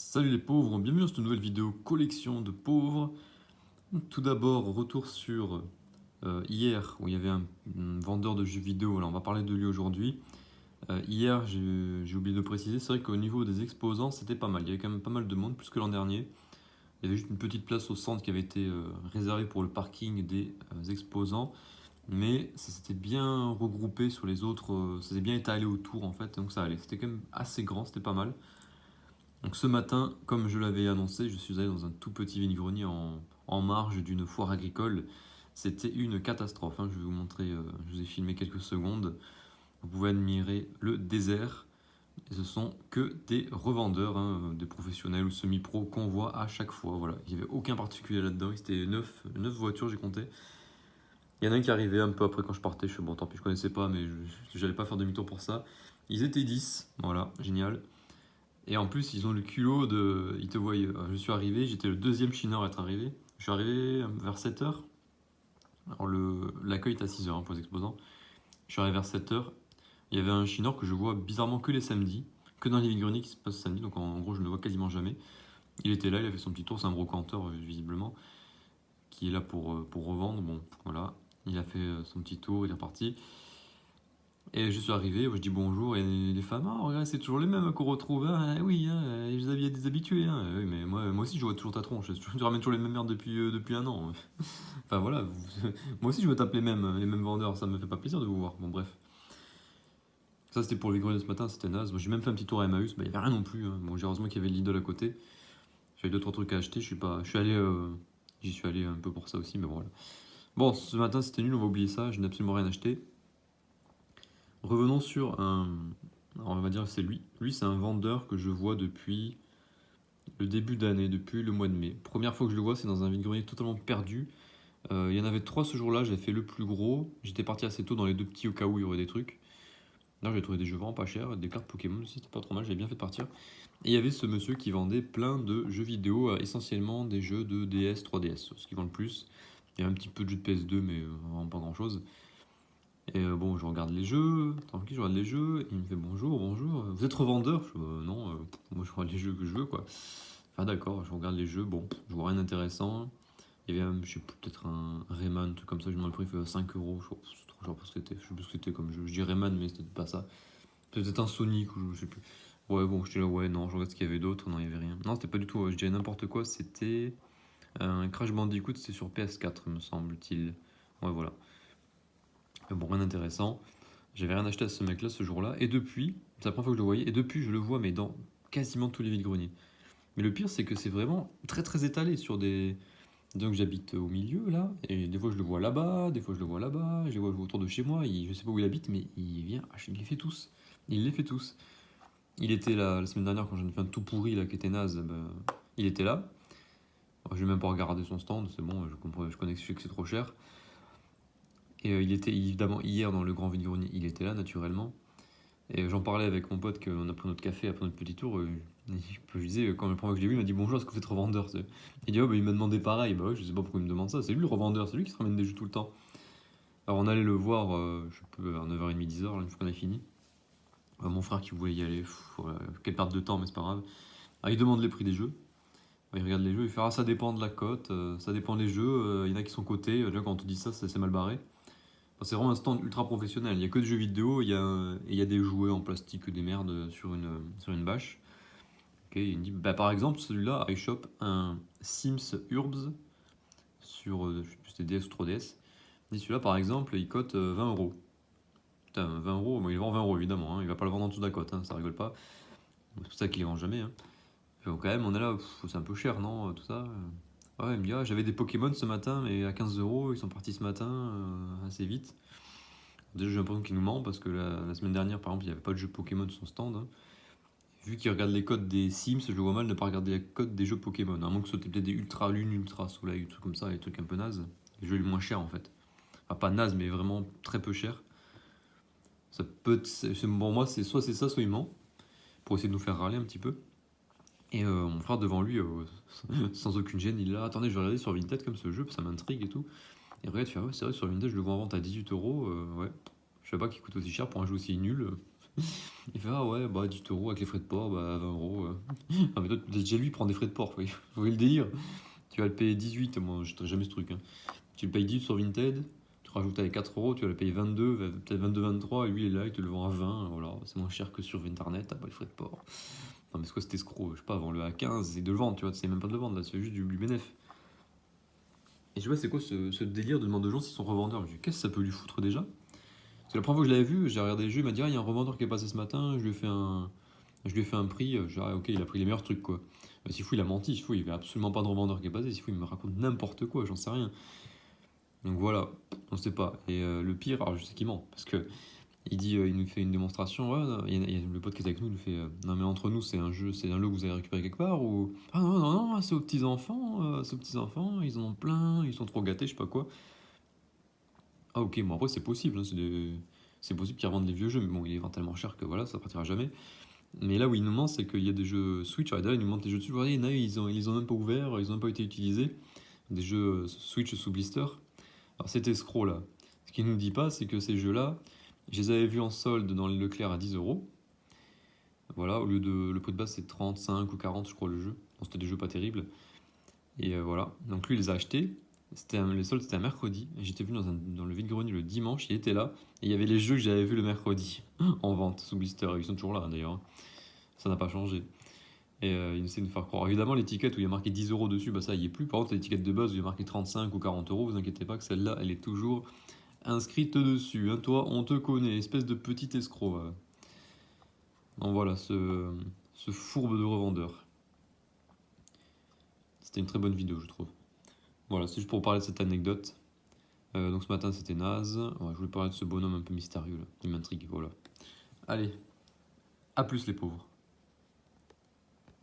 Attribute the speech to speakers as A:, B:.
A: Salut les pauvres, bienvenue dans cette nouvelle vidéo collection de pauvres. Tout d'abord, retour sur hier où il y avait un vendeur de jeux vidéo. Alors, on va parler de lui aujourd'hui. Hier, j'ai oublié de préciser, c'est vrai qu'au niveau des exposants, c'était pas mal. Il y avait quand même pas mal de monde, plus que l'an dernier. Il y avait juste une petite place au centre qui avait été réservée pour le parking des exposants. Mais ça s'était bien regroupé sur les autres, ça s'est bien étalé autour en fait, donc ça allait. C'était quand même assez grand, c'était pas mal. Donc ce matin, comme je l'avais annoncé, je suis allé dans un tout petit vide-grenier en marge d'une foire agricole. C'était une catastrophe, hein. Je vais vous montrer, je vous ai filmé quelques secondes. Vous pouvez admirer le désert. Et ce sont que des revendeurs, hein, des professionnels ou semi-pro qu'on voit à chaque fois. Voilà. Il n'y avait aucun particulier là-dedans. C'était 9 voitures, j'ai compté. Il y en a un qui arrivait un peu après quand je partais. Je suis bon, tant pis, je connaissais pas, mais je n'allais pas faire demi-tour pour ça. Ils étaient 10. Voilà, génial. Et en plus, ils ont le culot de. Ils te voient. Je suis arrivé, j'étais le deuxième chineur à être arrivé. Je suis arrivé vers 7h. Alors, l'accueil est à 6h, hein, pour les exposants. Je suis arrivé vers 7h. Il y avait un chineur que je vois bizarrement que les samedis, que dans les vide-greniers qui se passent samedi, donc en gros, je ne le vois quasiment jamais. Il était là, il a fait son petit tour, c'est un brocanteur, visiblement, qui est là pour revendre. Bon, voilà. Il a fait son petit tour, il est reparti. Et je suis arrivé, je dis bonjour, et les femmes, ah, regarde, c'est toujours les mêmes qu'on retrouve, hein. Ah oui, hein, vous aviez des habitués, hein. Oui, mais moi aussi, je vois toujours ta tronche, tu ramènes toujours les mêmes merdes depuis un an. Enfin voilà, moi aussi, je veux taper les mêmes vendeurs, ça me fait pas plaisir de vous voir. Bon, bref. Ça, c'était pour le vide-grenier de ce matin, c'était naze. Moi, j'ai même fait un petit tour à Emmaüs, bah, il n'y avait rien non plus, hein. Bon, heureusement qu'il y avait Lidl à côté. J'avais deux, trois trucs à acheter, j'y suis allé un peu pour ça aussi, mais bon, voilà. Bon, ce matin, c'était nul, on va oublier ça, je n'ai absolument rien acheté. Revenons sur un. Alors on va dire que c'est lui. Lui, c'est un vendeur que je vois depuis le début d'année, depuis le mois de mai. Première fois que je le vois, c'est dans un vide-grenier totalement perdu. Il y en avait trois ce jour-là, j'ai fait le plus gros. J'étais parti assez tôt dans les deux petits au cas où il y aurait des trucs. Là, j'ai trouvé des jeux vraiment pas chers, des cartes Pokémon aussi, c'était pas trop mal, j'avais bien fait de partir. Et il y avait ce monsieur qui vendait plein de jeux vidéo, essentiellement des jeux de DS, 3DS, ce qui vend le plus. Il y a un petit peu de jeux de PS2, mais vraiment pas grand-chose. Et bon, je regarde les jeux, tranquille, je regarde les jeux, il me fait bonjour, bonjour, vous êtes revendeur? Je fais, non, moi je regarde les jeux que je veux, quoi. Enfin d'accord, je regarde les jeux, bon, je vois rien d'intéressant. Il y avait je sais plus, peut-être un Rayman, un truc comme ça, je me rappelle, il fait 5 euros, c'est trop cher pour ce que c'était, je sais plus ce que c'était comme jeu, je dis Rayman, mais c'était pas ça. Peut-être un Sonic, ou je sais plus. Ouais, bon, j'étais là, ouais, non, je regarde ce qu'il y avait d'autre, non, il y avait rien. Non, c'était pas du tout, je dirais n'importe quoi, c'était un Crash Bandicoot, c'était sur PS4, me semble-t-il. Ouais, voilà. Bon, rien d'intéressant. J'avais rien acheté à ce mec-là ce jour-là. Et depuis, c'est la première fois que je le voyais. Et depuis, je le vois, mais dans quasiment tous les vides-greniers. Mais le pire, c'est que c'est vraiment très très étalé sur des. Donc j'habite au milieu là, et des fois je le vois là-bas, des fois je le vois là-bas, je le vois autour de chez moi. Je sais pas où il habite, mais il vient, il les fait tous. Il les fait tous. Il était là la semaine dernière quand j'en ai fait un tout pourri là qui était naze. Il était là. Je vais même pas regarder son stand, c'est bon, je comprends, je connais que c'est trop cher. Et il était évidemment hier dans le grand vide-grenier, il était là naturellement. Et j'en parlais avec mon pote qu'on a pris notre café après notre petit tour. Je lui disais, quand la première fois que je l'ai vu, il m'a dit bonjour, est-ce que vous êtes revendeur? Il dit, oh, bah, il m'a demandé pareil. Bah ouais, je sais pas pourquoi il me demande ça. C'est lui le revendeur, c'est lui qui se ramène des jeux tout le temps. Alors on allait le voir, je sais plus, vers 9h30, 10h, une fois qu'on a fini. Mon frère qui voulait y aller, voilà, quelle perte de temps, mais c'est pas grave. Ah, il demande les prix des jeux. Il regarde les jeux, il fait, ah, ça dépend de la cote, ça dépend des jeux. Il y en a qui sont cotés. Déjà, quand on te dit ça, c'est mal barré. Enfin, c'est vraiment un stand ultra professionnel. Il n'y a que des jeux vidéo, et il y a des jouets en plastique, des merdes sur une bâche. Ok, il me dit, bah, par exemple, celui-là, il chope un Sims Urbs sur je sais plus si c'était DS ou 3DS. Il dit, celui-là, par exemple, il cote 20 euros. Putain, 20 euros, bon, il vend 20 euros évidemment, hein, il va pas le vendre en dessous de la cote, hein, ça rigole pas. C'est pour ça qu'il les vend jamais. Hein. Donc, quand même, on est là, c'est un peu cher, non, tout ça. Ouais, il me dit, ah, j'avais des Pokémon ce matin, mais à 15 euros, ils sont partis ce matin, assez vite. Déjà, j'ai l'impression qu'il nous ment parce que la semaine dernière, par exemple, il n'y avait pas de jeu Pokémon sur son stand. Hein. Vu qu'il regarde les codes des Sims, je le vois mal ne pas regarder les codes des jeux Pokémon. À moins que ce soit peut-être des Ultra Lune, Ultra Soleil, des trucs comme ça, des trucs un peu nazes. Les jeux les moins chers en fait. Enfin, pas nazes, mais vraiment très peu chers. Ça peut pour moi, c'est ça, soit il ment, pour essayer de nous faire râler un petit peu. Et mon frère devant lui, sans aucune gêne, il est là, attendez, je vais regarder sur Vinted comme ce jeu, ça m'intrigue et tout. Et regarde, il fait, ah ouais, c'est vrai, sur Vinted, je le vois en vente à 18 euros, ouais. Je sais pas qu'il coûte aussi cher pour un jeu aussi nul. Il fait, ah ouais, bah 18 euros avec les frais de port, bah 20 euros. Ah, mais toi, déjà lui, il prend des frais de port, vous voyez le délire. Tu vas le payer 18, moi, je n'ai jamais ce truc, hein. Tu le payes 10 sur Vinted, tu rajoutes avec 4 euros, tu vas le payer 22, peut-être 22, 23, et lui, il est là, il te le vend à 20, voilà, c'est moins cher que sur Internet, t'as pas les frais de port. Non, mais c'est quoi cet escroc? Je sais pas, vends-le à 15, c'est de le vendre, tu vois, c'est même pas de le vendre, là, c'est juste du bénéf. Et je sais pas, c'est quoi ce délire de demander aux gens s'ils sont revendeurs? Je dis, qu'est-ce que ça peut lui foutre déjà? Parce que la première fois que je l'avais vu, j'ai regardé le jeu, il m'a dit, ah, il y a un revendeur qui est passé ce matin, je lui ai fait un prix, je dis, ah, ok, il a pris les meilleurs trucs, quoi. S'il faut, il a menti, s'il faut, il n'y avait absolument pas de revendeur qui est passé, s'il faut, il me raconte n'importe quoi, j'en sais rien. Donc voilà, on sait pas. Et le pire, alors je sais qu'il ment, parce que il dit, il nous fait une démonstration, ouais, il y a le pote qui est avec nous, il nous fait, non mais entre nous, c'est un jeu, c'est un lot que vous avez récupéré quelque part, ou... Ah non, non, non, c'est aux petits-enfants, ils en ont plein, ils sont trop gâtés, je sais pas quoi. Ah ok, bon après c'est possible, hein, c'est possible qu'ils revendent les vieux jeux, mais bon, il est vraiment tellement cher que voilà, ça partira jamais. Mais là où il nous ment, c'est qu'il y a des jeux Switch, alors d'ailleurs, il nous montre des jeux dessus, regardez, il y en a, ils ont même pas ouvert, ils ont même pas été utilisés, des jeux Switch sous blister. Alors cet escroc là, ce qu'il nous dit pas, c'est que ces jeux-là, je les avais vus en solde dans le Leclerc à 10 euros. Voilà, au lieu de. Le prix de base c'est 35 ou 40, je crois, le jeu. Bon, c'était des jeux pas terribles. Et voilà. Donc lui, il les a achetés. Les soldes, c'était un mercredi. Et j'étais venu dans le vide-grenier le dimanche, il était là. Et il y avait les jeux que j'avais vus le mercredi en vente sous blister. Ils sont toujours là d'ailleurs, hein. Ça n'a pas changé. Et il essaie de nous faire croire. Évidemment, l'étiquette où il y a marqué 10 euros dessus, bah ça y est plus. Par contre, l'étiquette de base où il y a marqué 35 ou 40 euros, vous inquiétez pas que celle-là, elle est toujours inscrite dessus, hein. Toi, on te connaît, espèce de petit escroc, voilà. Donc voilà, ce fourbe de revendeur. C'était une très bonne vidéo, je trouve. Voilà, c'est juste pour parler de cette anecdote. Donc ce matin, c'était naze. Ouais, je voulais parler de ce bonhomme un peu mystérieux, là, qui m'intrigue, voilà. Allez, à plus les pauvres.